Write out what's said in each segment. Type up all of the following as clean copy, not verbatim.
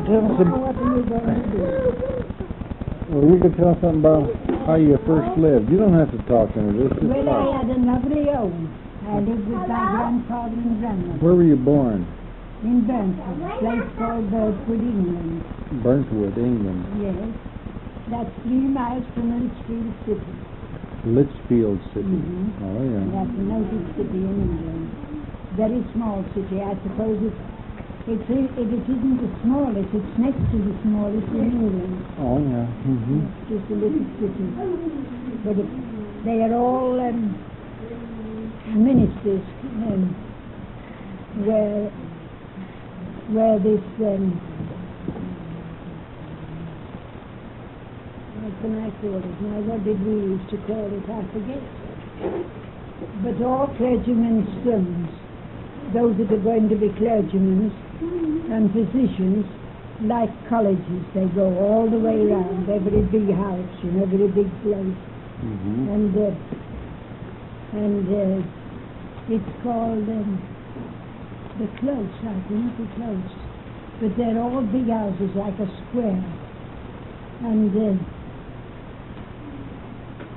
tell us What are you going to do? well, you can tell something about how you first lived. You don't have to talk into this. Just Well, talk. I had a lovely home. I lived with my grandfather and grandmother Where were you born? in Burntwood, a place called Burntwood, England. Burntwood, England. Yes. That's 3 miles from Litchfield City. Litchfield City. Mhm. Oh, yeah. That's a noted city in England. Very small city. I suppose it isn't the smallest. It's next to the smallest in England. Oh, yeah. Mm-hmm. It's just a little city. But they are all ministers where this what can I call it now? What did we used to call it? I forget. But all clergymen's sons, those that are going to be clergymen and physicians, like colleges, they go all the way around, every big house and every big place. Mm-hmm. And it's called the Close, I think, the Close. But they're all big houses like a square. And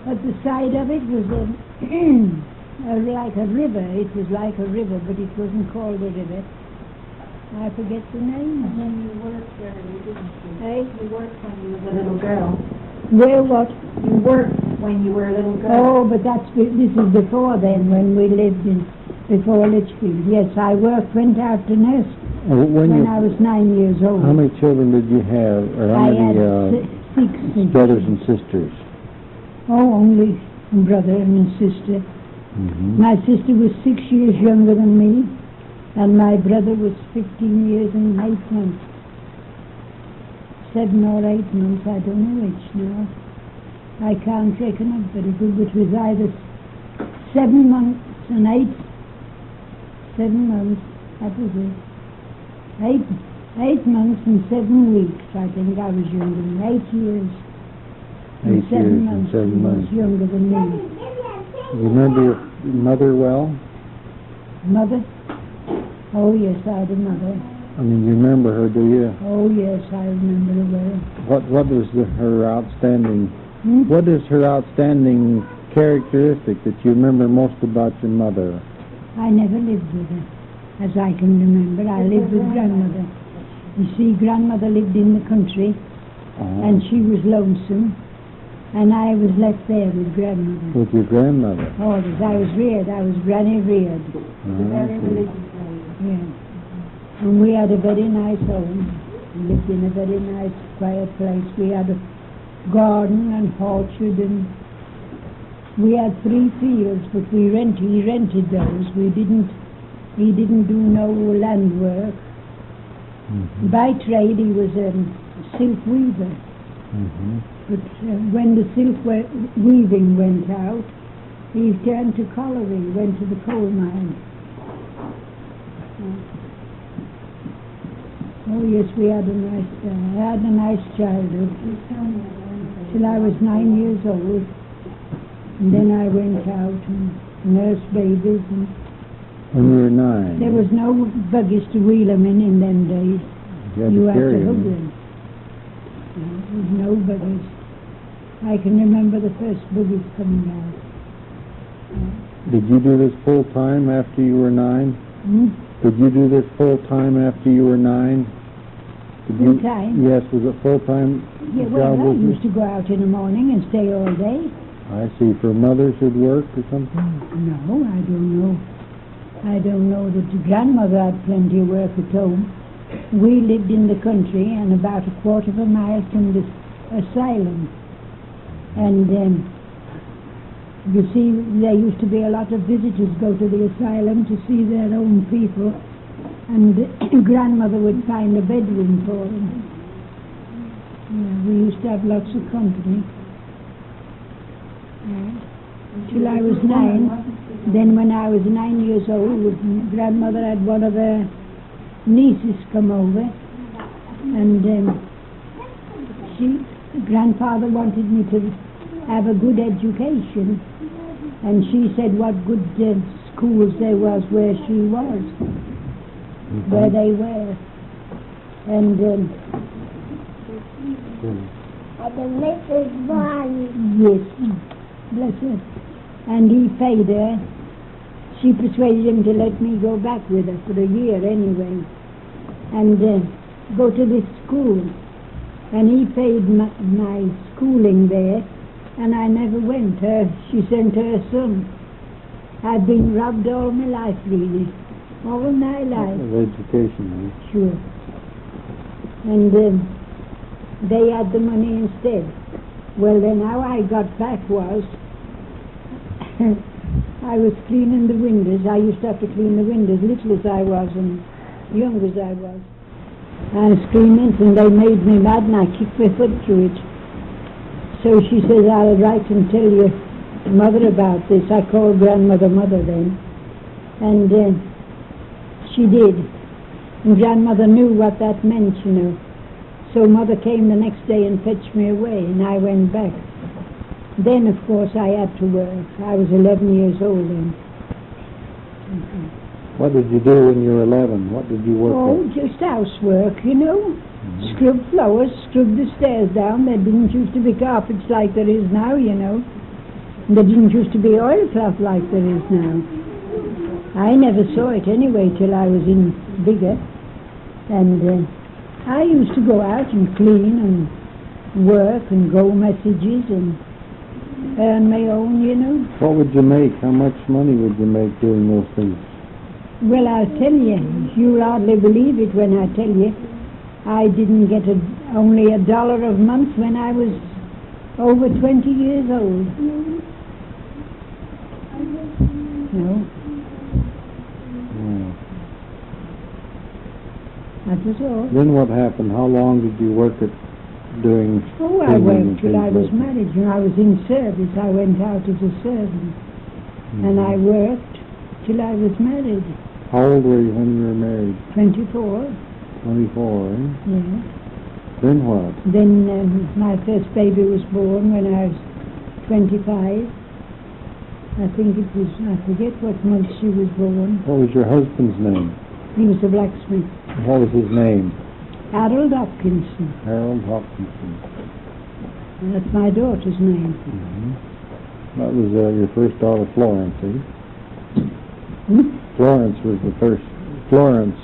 at the side of it was like a river. It was like a river, but it wasn't called a river. I forget the name. And then you worked there, didn't you? Hey? You worked when you were a little girl. Where what? You worked when you were a little girl. Oh, but this is before then, when we lived before Litchfield. Yes, I went out to nurse when I was 9 years old. How many children did you have? Or how I many had six brothers and sisters? Oh, only a brother and a sister. Mm-hmm. My sister was 6 years younger than me, and my brother was 15 years and 8 months. 7 or 8 months, I don't know which now. I can't reckon up, but it was either 7 months and 7 months, that was it. 8 months and 7 weeks, I think I was younger than 8 years. 8 and 7 years months, and 7 he was months. younger than me. Remember your mother well? Mother? Oh, yes, I had a mother. I mean, you remember her, do you? Oh, yes, I remember her well. What was her outstanding? Hmm? What is her outstanding characteristic that you remember most about your mother? I never lived with her, as I can remember. I lived with grandmother. You see, grandmother lived in the country, and she was lonesome, and I was left there with grandmother. With your grandmother? Oh, yes, I was reared. I was granny reared. Very religious lady. Yeah. And we had a very nice home. We lived in a very nice, quiet place. We had a garden and orchard, and we had 3 fields, but he rented those. He didn't do no land work. Mm-hmm. By trade, he was a silk weaver. Mm-hmm. But when the silk weaving went out, he turned to colliery, went to the coal mine. Oh yes, we had a nice childhood till I was 9 years old, and then I went out and nursed babies. And when you were 9? there was no buggies to wheel them in them days. You had to had carry to hug them. them. There was no buggies. I can remember the first buggies coming out. Did you do this full time after you were 9? Hmm? Did you do this full time after you were 9? Full time? Yes, was it full time? Yeah, well, I used to go out in the morning and stay all day. I see. For mothers who'd work or something? No, I don't know. I don't know that the grandmother had plenty of work at home. We lived in the country and about a quarter of a mile from the asylum. And you see, there used to be a lot of visitors go to the asylum to see their own people, and grandmother would find a bedroom for them. Yeah, we used to have lots of company. Till I was 9. Then when I was 9 years old, grandmother had one of her nieces come over, and grandfather wanted me to have a good education, and she said what good schools there was where she was, where they were. And The Mrs. Bohne. Yes, bless her. And he paid her. She persuaded him to let me go back with her for a year anyway, and go to this school. And he paid my schooling there, and I never went. She sent her son. I've been robbed all my life, really. All my life. Of education, Sure. And they had the money instead. Well, then how I got back was, I was cleaning the windows. I used to have to clean the windows, little as I was and young as I was. I was cleaning, and they made me mad, and I kicked my foot through it. So she says, I'll write and tell your mother about this. I called grandmother mother then. And she did. And grandmother knew what that meant, you know. So mother came the next day and fetched me away, and I went back. Then, of course, I had to work. I was 11 years old then. What did you do when you were 11? What did you work Oh, at? just housework, you know. Scrub floors, scrub the stairs down. There didn't used to be carpets like there is now, you know. And there didn't used to be oilcloth like there is now. I never saw it anyway till I was in bigger. And I used to go out and clean and work and go messages and earn my own, you know. What would you make? How much money would you make doing those things? Well, I'll tell you, you'll hardly believe it when I tell you, I didn't get only $1 a month when I was over 20 years old. No. That was all. Then what happened? How long did you work at doing? Oh, I worked till I was married. You know, I was in service. I went out as a servant. And I worked till I was married. How old were you when you were married? 24. 24, eh? Yeah. Then what? Then my first baby was born when I was 25. I think it was, I forget what month she was born. What was your husband's name? He was a blacksmith. What was his name? Harold Hopkinson. Harold Hopkinson. And that's my daughter's name. That was your first daughter, Florence, eh? Florence was the first. Florence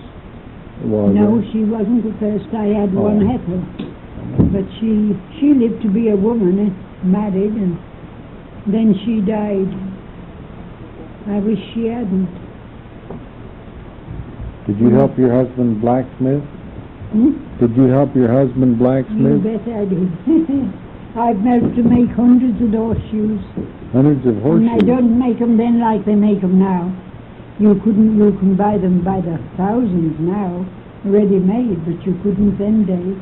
was. No, she wasn't the first. I had one, Ethel. But she lived to be a woman, married, and then she died. I wish she hadn't. Did you help your husband blacksmith? Did you help your husband You blacksmith? bet I did. I've helped to make hundreds of horseshoes. Hundreds of And I horseshoes. don't make them then like they make them now. You can buy them by the thousands now, ready made, but you couldn't then days.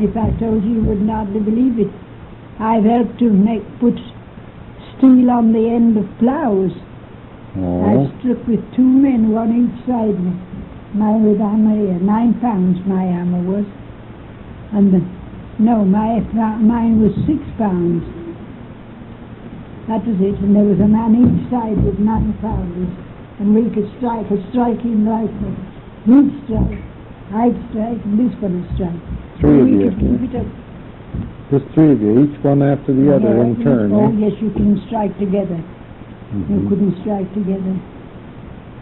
If I told you, you would hardly believe it. I've helped to put steel on the end of ploughs. I struck with 2 men, one each side. Mine with hammer here, 9 pounds my hammer was. And mine was 6 pounds. That was it, and there was a man each side with 9 pounders. And we could strike a striking rifle. He'd strike, I'd strike, and this one would strike. Three of we you, could keep it up. Just 3 of you, each one after the other in turn, Oh, eh? yes, you couldn't strike together. You couldn't strike together.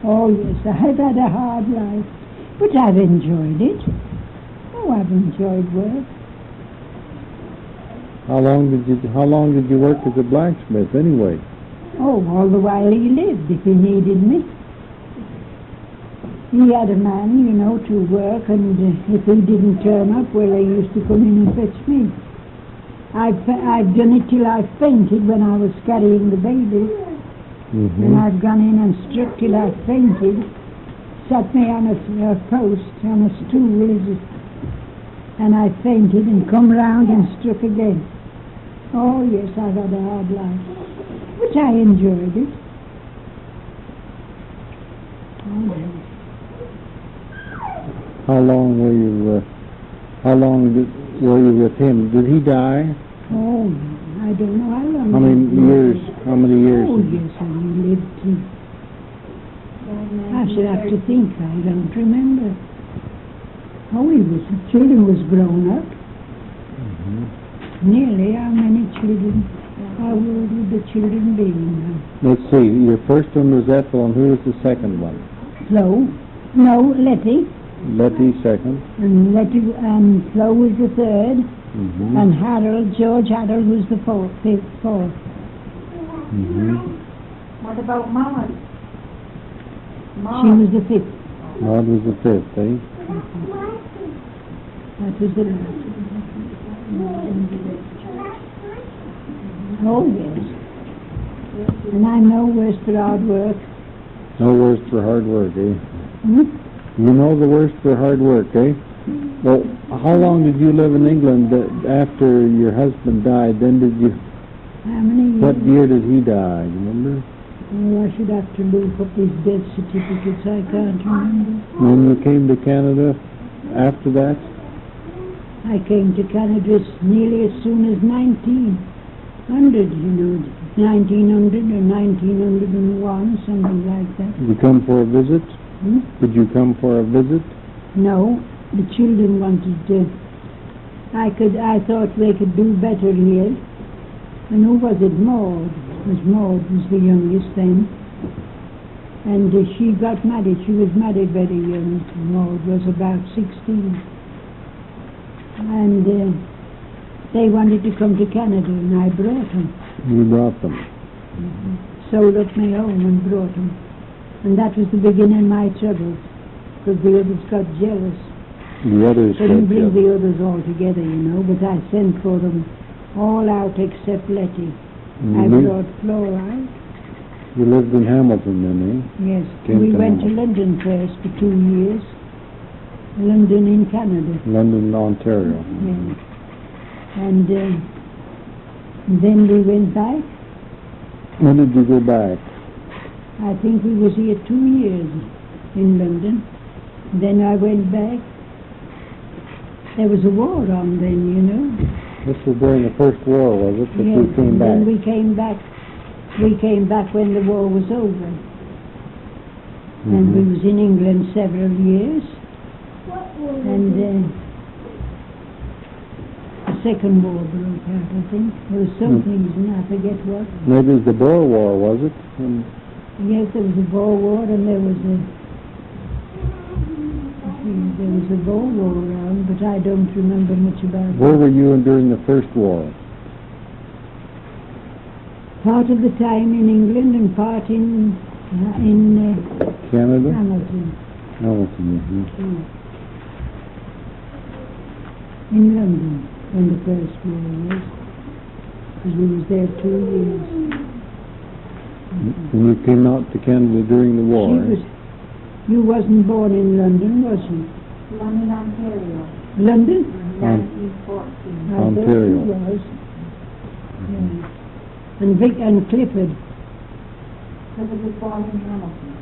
Oh, yes, I've had a hard life. But I've enjoyed it. Oh, I've enjoyed work. How long did you work as a blacksmith anyway? Oh, all the while he lived, if he needed me. He had a man, you know, to work, and if he didn't turn up, well, they used to come in and fetch me. I've done it till I fainted when I was carrying the baby. And I've gone in and struck till I fainted, sat me on a post, on a stool, and I fainted and come round and struck again. Oh, yes, I've had a hard life, but I enjoyed it. Oh, yes. How long were you? Were you with him? Did he die? Oh, I don't know how long. How many years? How many years? Oh, yes, I lived. I should have to think. I don't remember. Oh, children was grown up. Nearly. How many children? How old would the children be now? Let's see. Your first one was Ethel, and who was the second one? Flo? No, Letty. Letty second. And Letty and Flo was the third. Mm-hmm. And George Harold was the fourth. Mm-hmm. What about Maud? She was the fifth. Maud was the fifth, eh? That was the last. Oh, yes. And I'm no worse for hard work. No worse for hard work, eh? Hmm? You know the worst for hard work, eh? Well, how long did you live in England after your husband died? Then did you... How many years? What year did he die? You remember? Oh, I should have to look up these death certificates. I can't remember. When you came to Canada after that? I came to Canada nearly as soon as 1900, you know. 1900 or 1901, something like that. Did you come for a visit? Hmm? Did you come for a visit? No, the children wanted to. I thought they could do better here. And who was it? Maud. Maud was the youngest then. And she got married. She was married very young. Maud was about 16. And they wanted to come to Canada, and I brought them. You brought them. Sold up my home and brought them. And that was the beginning of my troubles, because the others got jealous. The others Couldn't got bring jealous. the others all together, you know, but I sent for them all out except Letty. I brought Flo out. You lived in Hamilton then, eh? Yes. Came We to went to Hamilton. London first for 2 years. London in Canada. London, Ontario. Yes. And then we went back. When did you go back? I think we was here 2 years in London. Then I went back. There was a war on then, you know. This was during the First War, was it? That Yes, you came and back? then we came back. We came back when the war was over. And we was in England several years. And the Second War broke out, I think. There was some things, and I forget what. Maybe it was the Boer War, was it? Yes, there was a Boer War, and there was a Boer War around, but I don't remember much about Where it. were you during the First War? Part of the time in England and part in Canada? Hamilton. Hamilton, In London, when the First War was, because we was there 2 years. And you came out to Canada during the war, You wasn't born in London, was you? London, Ontario. London? 1914. I thought Ontario. you was. Yeah. And Vic and Clifford. Because I was born in Hamilton.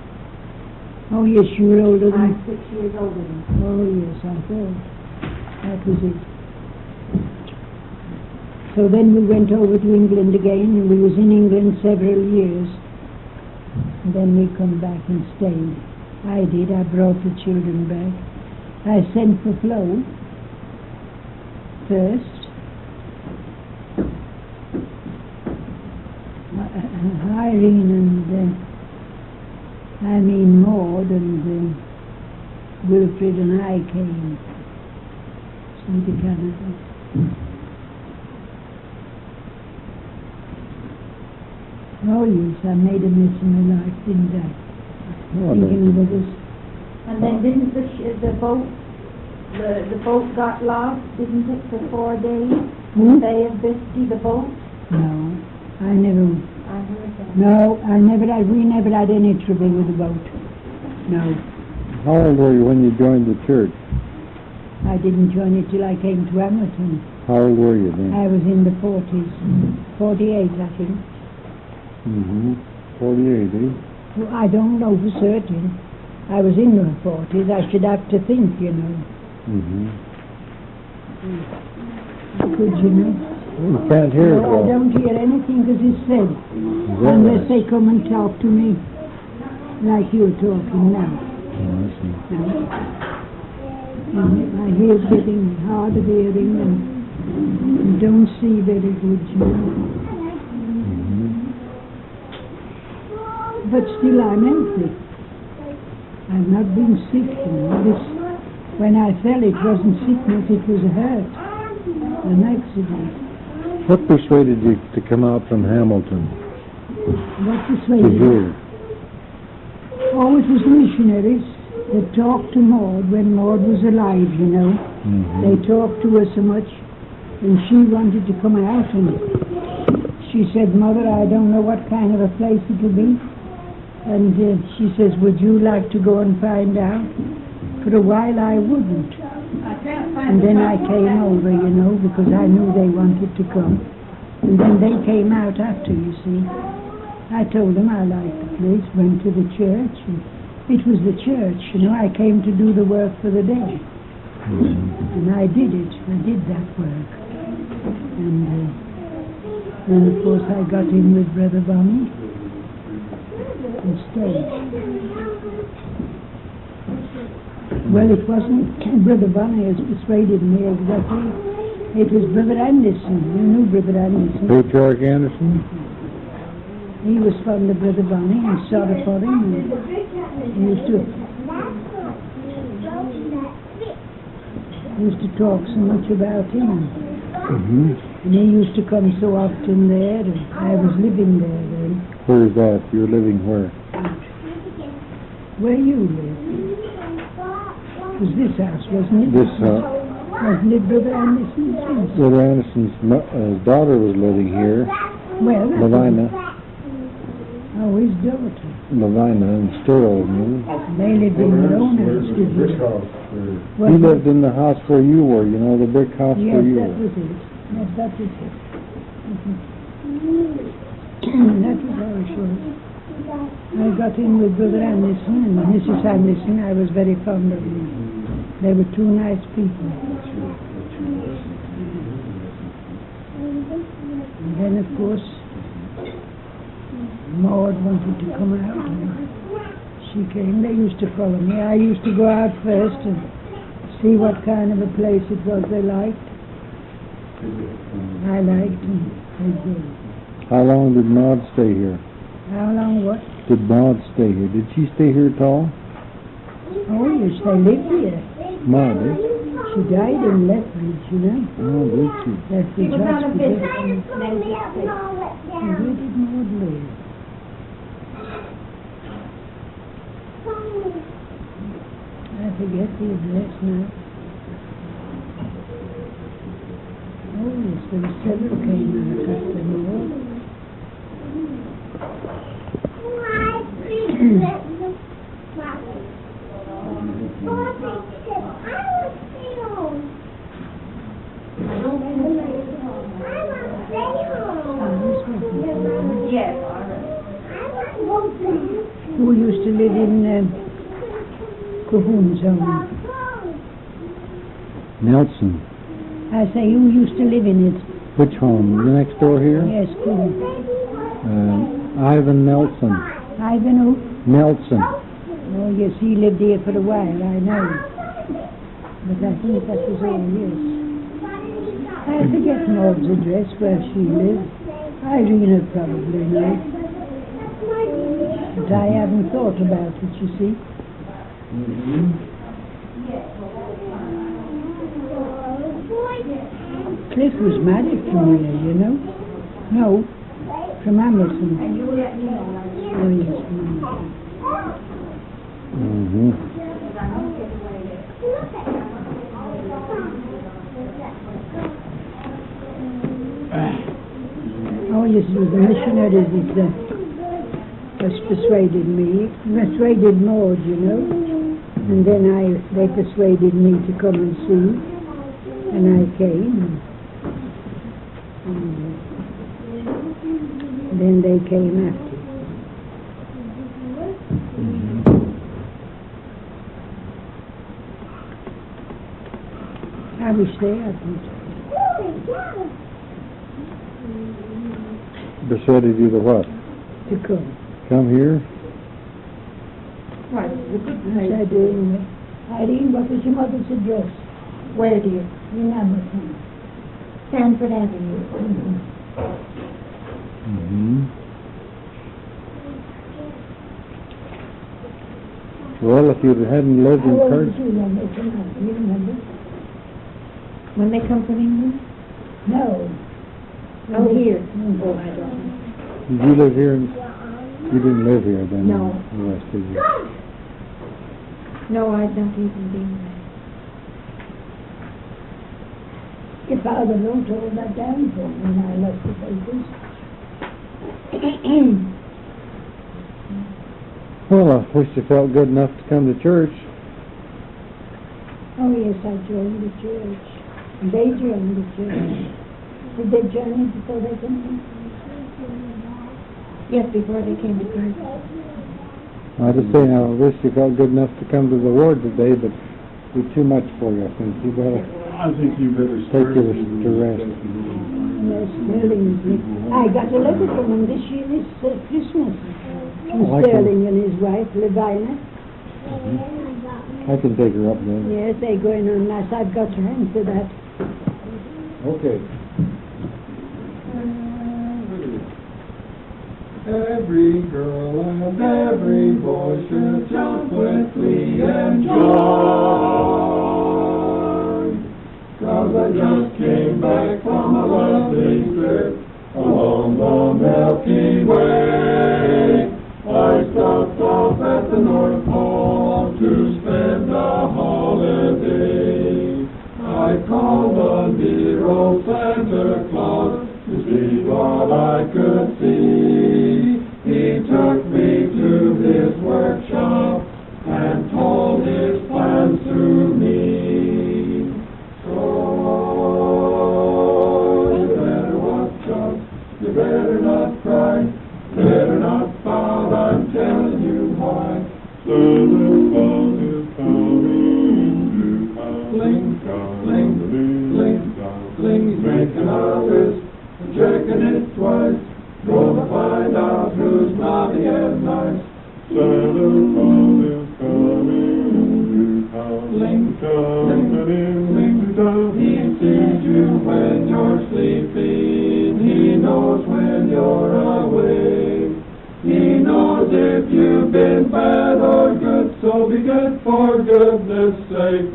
Oh yes, you were older than... I'm 6 years older than you. Oh yes, I thought. That was it. So then we went over to England again, and we was in England several years. And then we come back and stayed. I did. I brought the children back. I sent for Flo first. Irene and Maud and Wilfred and I came to Canada. Oh yes, I made a mess of my life, didn't I? Thinking of others. And then didn't the boat got lost, didn't it, for 4 days? Hmm? Bay of Biscay, the boat? No, I never. I heard that. No, we never had any trouble with the boat. No, How old were you when you joined the church? I didn't join it till I came to Hamilton. How old were you then? I was in the 40s, 48 I think. 48, eh? Well, I don't know for certain. I was in the 40s, I should have to think, you know. Could you know? You can't hear it No, I well. don't hear anything because it's said, that unless right? they come and talk to me like you're talking now. Oh, I see. No. And I hear it getting hard of hearing, and Don't see very good, you know. But still I'm healthy. I've not been sick, you know. When I fell, it wasn't sickness, it was a hurt, an accident. What persuaded you to come out from Hamilton What to persuaded me? here? Oh, it was missionaries that talked to Maud when Maud was alive, you know. They talked to her so much, and she wanted to come out, and she said, Mother, I don't know what kind of a place it will be. And she says, would you like to go and find out? For a while I wouldn't. And then I came over, you know, because I knew they wanted to come. And then they came out after, you see. I told them I liked the place, went to the church. And it was the church, you know. I came to do the work for the day. And I did it. I did that work. And then, of course, I got in with Brother Bohne and stayed. Well, it wasn't Brother Bohne who persuaded me exactly. It was Brother Anderson. You knew Brother Anderson. Patriarch Anderson? He was fond of Brother Bohne and sorry for him. And he used to talk so much about him. And he used to come so often there. And I was living there then. Where is that? You're living where? Where you live? It was this house, wasn't it? This house. Wasn't it Brother Anderson's house? Brother Anderson's daughter was living here, Well, that's Lavina. Oh, his daughter. Lavina and Sterling. They lived in their own house, didn't they? He lived in the house where you were, you know, the brick house Yes, where you that were. was it. Yes, that was it. That was how it was. I got in with Brother Anderson and Mrs. Anderson. I was very fond of them. They were two nice people. And then, of course, Maud wanted to come out, and she came. They used to follow me. I used to go out first and see what kind of a place it was they liked. I liked, and they did. How long did Maud stay here? How long what? Did Maud stay here? Did she stay here at all? Oh, yes, they lived here. Maud, eh? She died in Lethbridge, you know. Oh, did she? Lethbridge Hospital. And where did Maud live? I forget the address now. Oh, yes, there were several came out after Maud. Who used to live in Cahoon's home? Nelson. I say, who used to live in it? Which home? The next door here? Yes, Cahoon. Ivan Nelson. Ivan who? Nelson. Oh, yes, he lived here for a while, I know. But I think that was all, yes. I forget Maud's address, where she lived. Irene probably knows. But I haven't thought about it, you see. Cliff was married from here, you know. No, from Hamilton. Oh, yes, from Hamilton. Oh, yes, it was the missionaries that persuaded me, persuaded Maud, you know, and then they persuaded me to come and see, and I came, and then they came after. I wish they hadn't. Persuaded you to what? To come. Come here? Right, it's a good Yes, place. I do anyway. Irene, what was your mother's address? Where, dear? In Hamilton. Sanford Avenue. Mm-hmm. Well, if you hadn't lived in How old Cardston, did you when they came out? Do you remember? When they come from England? No. Oh, here. Oh, I don't know. did you live here? You didn't live here then? No. The rest of you. No, I'd not even been there. Your father wrote all that down for me when I left the papers. Well, I wish you felt good enough to come to church. Oh, yes, I joined the church. They joined the church. Did they join it before they came in? Yes, before they came to Cardston. I just saying, I wish you felt good enough to come to the ward today, but it'd be too much for you. I think you better I think you better take start yours to rest. Yes, Sterling. I got a letter from him this year, this Christmas. From Oh, I can- Sterling and his wife, Levina. I can take her up there. Yes, they're going on mass. I've got her into that. Okay. Every girl and every boy should jump with glee and joy. 'Cause I just came back from a lovely trip along the Milky Way. I stopped off at the North Pole to spend a holiday. I called on dear old Santa Claus to see what I could see. He took me to his workshop and told his plans to me. So you better watch out, you better not cry, better not pout, I'm telling you why. Santa Claus is coming to town. Bling, bling, bling, bling, he's making a list, checking it twice, gonna find out who's naughty and nice. Santa Claus is coming to town. Bling, bling, bling, bling, he sees you when you're sleeping, he knows when you're awake. He knows if you've been bad or good, so be good for goodness sake.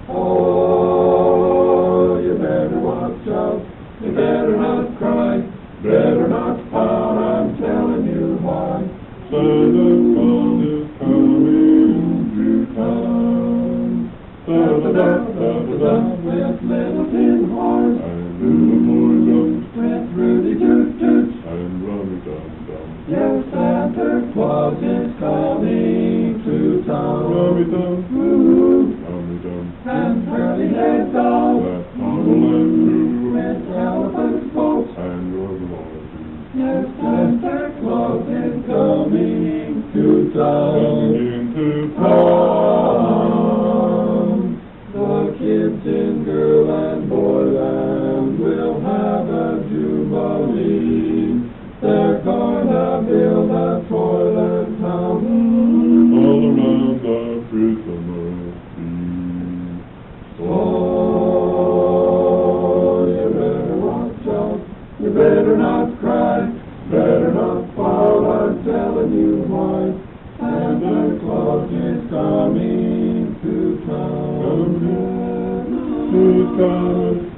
Oh, you better watch out, you better not cry, better not pout, I'm telling you why. Santa Claus is coming to town. Da-da-da-da-da-da, with little tin horns, and little boys with Rudy Toot-Toots, and Rummy-Dum-Dum. Yes, Santa Claus is coming to town. Rummy-Dum, Rummy-Dum, and curly-head dolls, that toddle and true, with elephant boats, and Rubber-Ball. Yes, Santa Claus is coming to town. Coming to town. The kids in girl and boyland will have a jubilee. They're gonna build a toilet town all around the Christmas tree. So you better watch out, you better not cry, better not pout, I'm telling you why. Santa Claus is coming to town. He's coming.